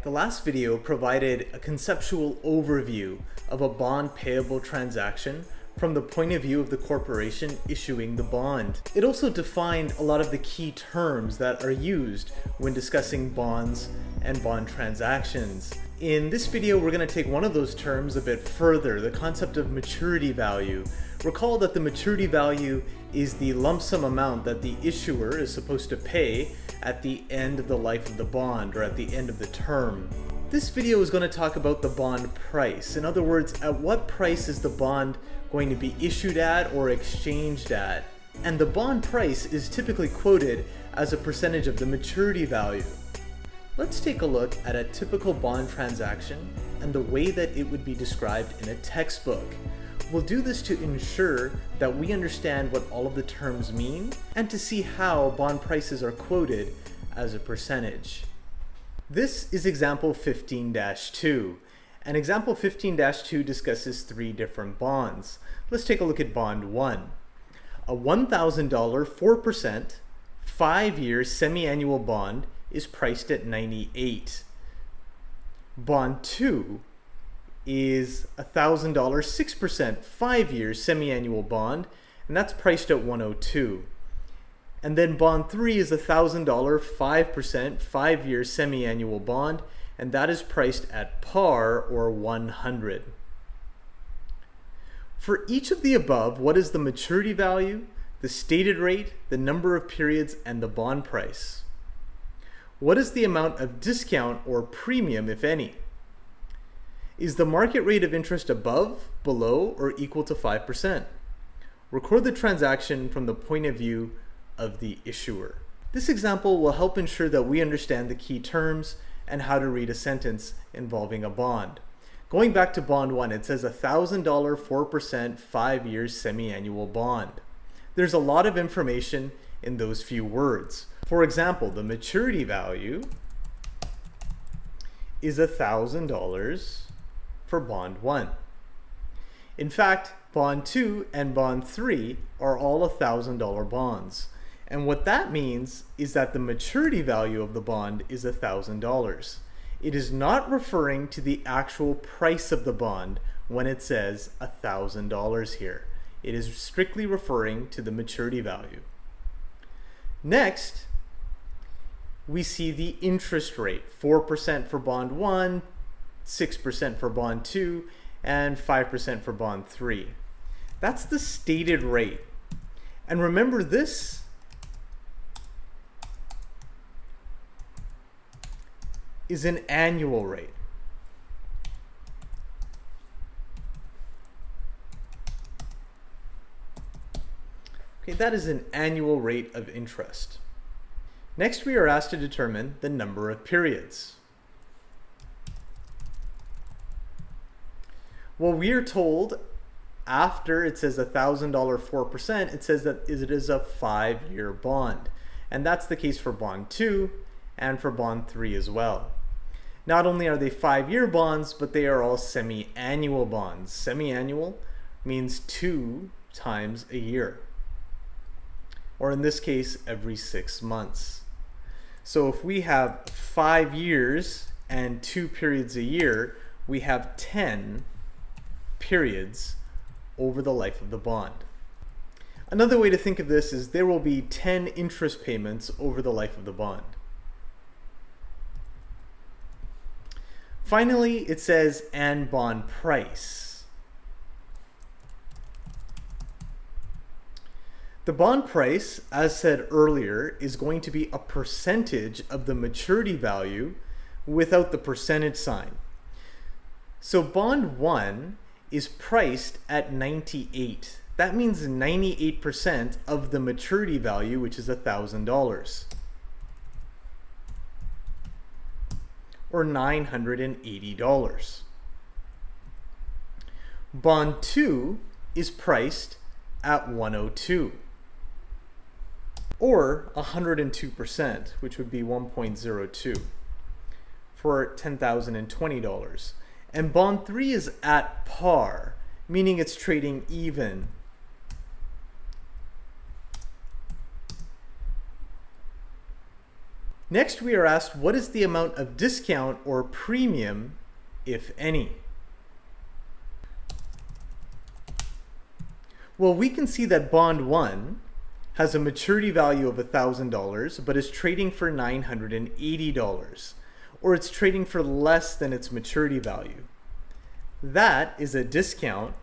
The last video provided a conceptual overview of a bond payable transaction from the point of view of the corporation issuing the bond. It also defined a lot of the key terms that are used when discussing bonds and bond transactions. In this video, we're going to take one of those terms a bit further, the concept of maturity value. Recall that the maturity value is the lump sum amount that the issuer is supposed to pay at the end of the life of the bond, or at the end of the term. This video is going to talk about the bond price. In other words, at what price is the bond going to be issued at or exchanged at? And the bond price is typically quoted as a percentage of the maturity value. Let's take a look at a typical bond transaction and the way that it would be described in a textbook. We'll do this to ensure that we understand what all of the terms mean and to see how bond prices are quoted as a percentage. This is example 15-2, and example 15-2 discusses three different bonds. Let's take a look at bond 1. A $1,000 4% 5-year semi-annual bond is priced at 98. Bond 2 is a $1,000 6% 5-year semi-annual bond, and that's priced at 102. And then bond 3 is a $1,000 5% 5-year semi-annual bond, and that is priced at par, or 100. For each of the above, what is the maturity value, the stated rate, the number of periods, and the bond price? What is the amount of discount or premium, if any? Is the market rate of interest above, below, or equal to 5%? Record the transaction from the point of view of the issuer. This example will help ensure that we understand the key terms and how to read a sentence involving a bond. Going back to bond 1, it says a $1,000 4% 5-year semi-annual bond. There's a lot of information in those few words. For example, the maturity value is $1,000 for bond 1. In fact, bond 2 and bond 3 are all $1,000 bonds. And what that means is that the maturity value of the bond is $1,000. It is not referring to the actual price of the bond when it says $1,000 here. It is strictly referring to the maturity value. Next, we see the interest rate, 4% for bond 1, 6% for bond 2, and 5% for bond 3. That's the stated rate. And remember, this is an annual rate. Okay, that is an annual rate of interest. Next, we are asked to determine the number of periods. Well, we are told after it says $1,000 4%, it says that it is a 5-year bond. And that's the case for bond 2 and for bond 3 as well. Not only are they 5-year bonds, but they are all semi-annual bonds. Semi-annual means 2 times a year, or in this case, every 6 months. So if we have 5 years and 2 periods a year, we have 10 periods over the life of the bond. Another way to think of this is there will be 10 interest payments over the life of the bond. Finally, it says and bond price. The bond price, as said earlier, is going to be a percentage of the maturity value without the percentage sign. So bond 1 is priced at 98. That means 98% of the maturity value, which is $1,000, or $980. Bond 2 is priced at 102, or 102%, which would be 1.02, for $10,020. And bond 3 is at par, meaning it's trading even. Next, we are asked what is the amount of discount or premium, if any. Well, we can see that bond 1 has a maturity value of $1,000 but is trading for $980, or it's trading for less than its maturity value. That is a discount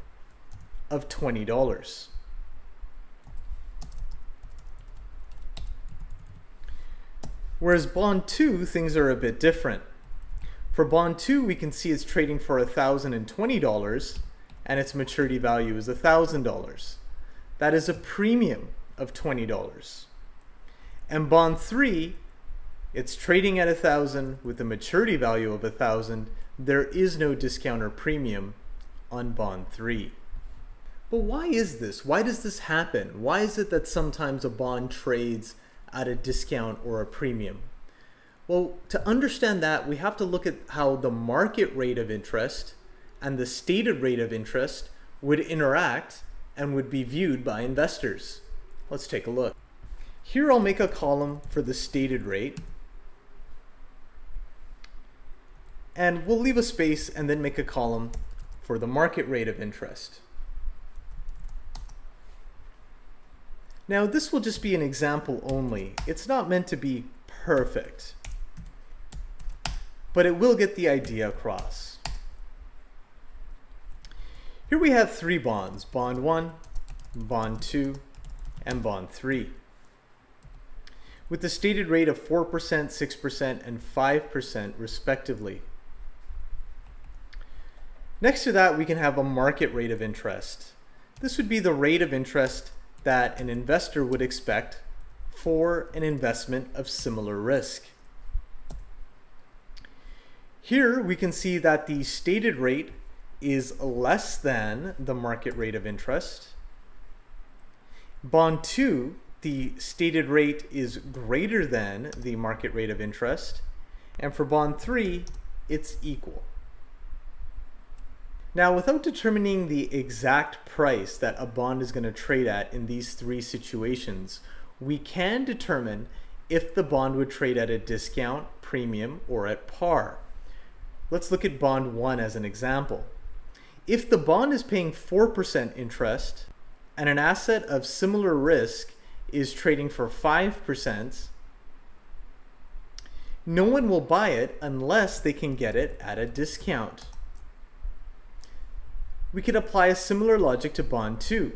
of $20. Whereas bond 2, things are a bit different. For bond 2, we can see it's trading for $1,020 and its maturity value is $1,000. That is a premium of $20. And bond 3, it's trading at $1,000 with a maturity value of $1,000. There is no discount or premium on bond 3. But why is this? Why does this happen? Why is it that sometimes a bond trades at a discount or a premium? Well, to understand that, we have to look at how the market rate of interest and the stated rate of interest would interact and would be viewed by investors. Let's take a look. Here I'll make a column for the stated rate, and we'll leave a space and then make a column for the market rate of interest. Now this will just be an example only. It's not meant to be perfect, but it will get the idea across. Here we have 3 bonds, bond 1, bond 2, and bond 3, with the stated rate of 4%, 6%, and 5% respectively. Next to that, we can have a market rate of interest. This would be the rate of interest that an investor would expect for an investment of similar risk. Here we can see that the stated rate is less than the market rate of interest. Bond 2, the stated rate is greater than the market rate of interest. And for bond 3, it's equal. Now, without determining the exact price that a bond is going to trade at in these 3 situations, we can determine if the bond would trade at a discount, premium, or at par. Let's look at bond 1 as an example. If the bond is paying 4% interest and an asset of similar risk is trading for 5%, no one will buy it unless they can get it at a discount. We could apply a similar logic to bond 2.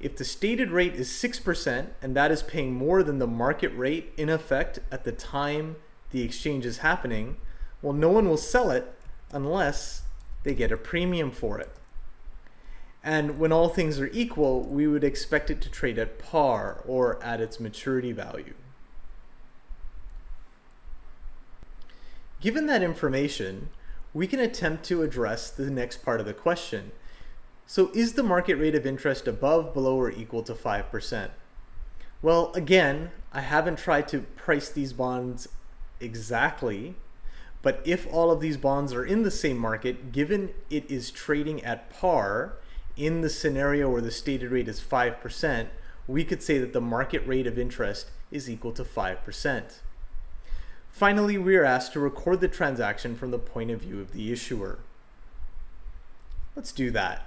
If the stated rate is 6% and that is paying more than the market rate in effect at the time the exchange is happening, well, no one will sell it unless they get a premium for it. And when all things are equal, we would expect it to trade at par or at its maturity value. Given that information, we can attempt to address the next part of the question. So is the market rate of interest above, below, or equal to 5%? Well, again, I haven't tried to price these bonds exactly, but if all of these bonds are in the same market, given it is trading at par in the scenario where the stated rate is 5%, we could say that the market rate of interest is equal to 5%. Finally, we are asked to record the transaction from the point of view of the issuer. Let's do that.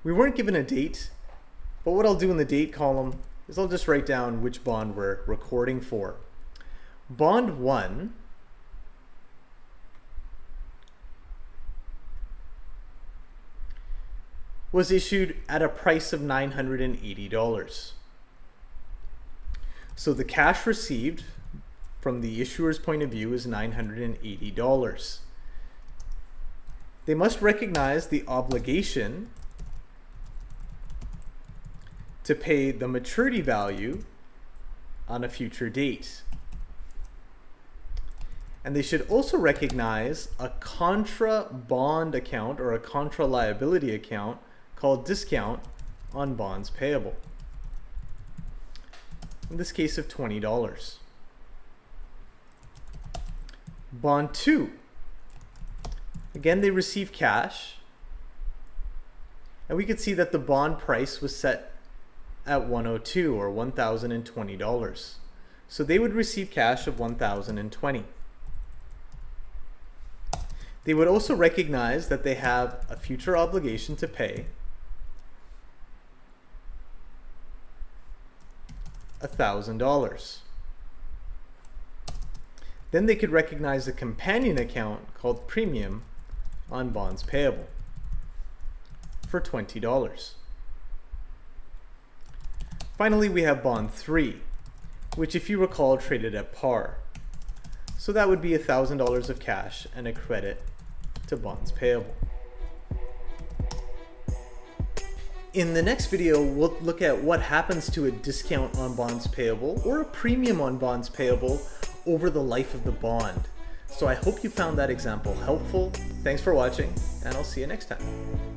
We weren't given a date, but what I'll do in the date column is I'll just write down which bond we're recording for. Bond 1 was issued at a price of $980. So the cash received from the issuer's point of view is $980. They must recognize the obligation to pay the maturity value on a future date. And they should also recognize a contra bond account or a contra liability account called discount on bonds payable. In this case of $20. Bond 2. Again, they receive cash. And we could see that the bond price was set at $102 or $1,020. So they would receive cash of $1,020. They would also recognize that they have a future obligation to pay, $1,000. Then they could recognize a companion account called premium on bonds payable for $20. Finally, we have bond 3, which, if you recall, traded at par. So that would be $1,000 of cash and a credit to bonds payable. In the next video, we'll look at what happens to a discount on bonds payable or a premium on bonds payable over the life of the bond. So I hope you found that example helpful. Thanks for watching, and I'll see you next time.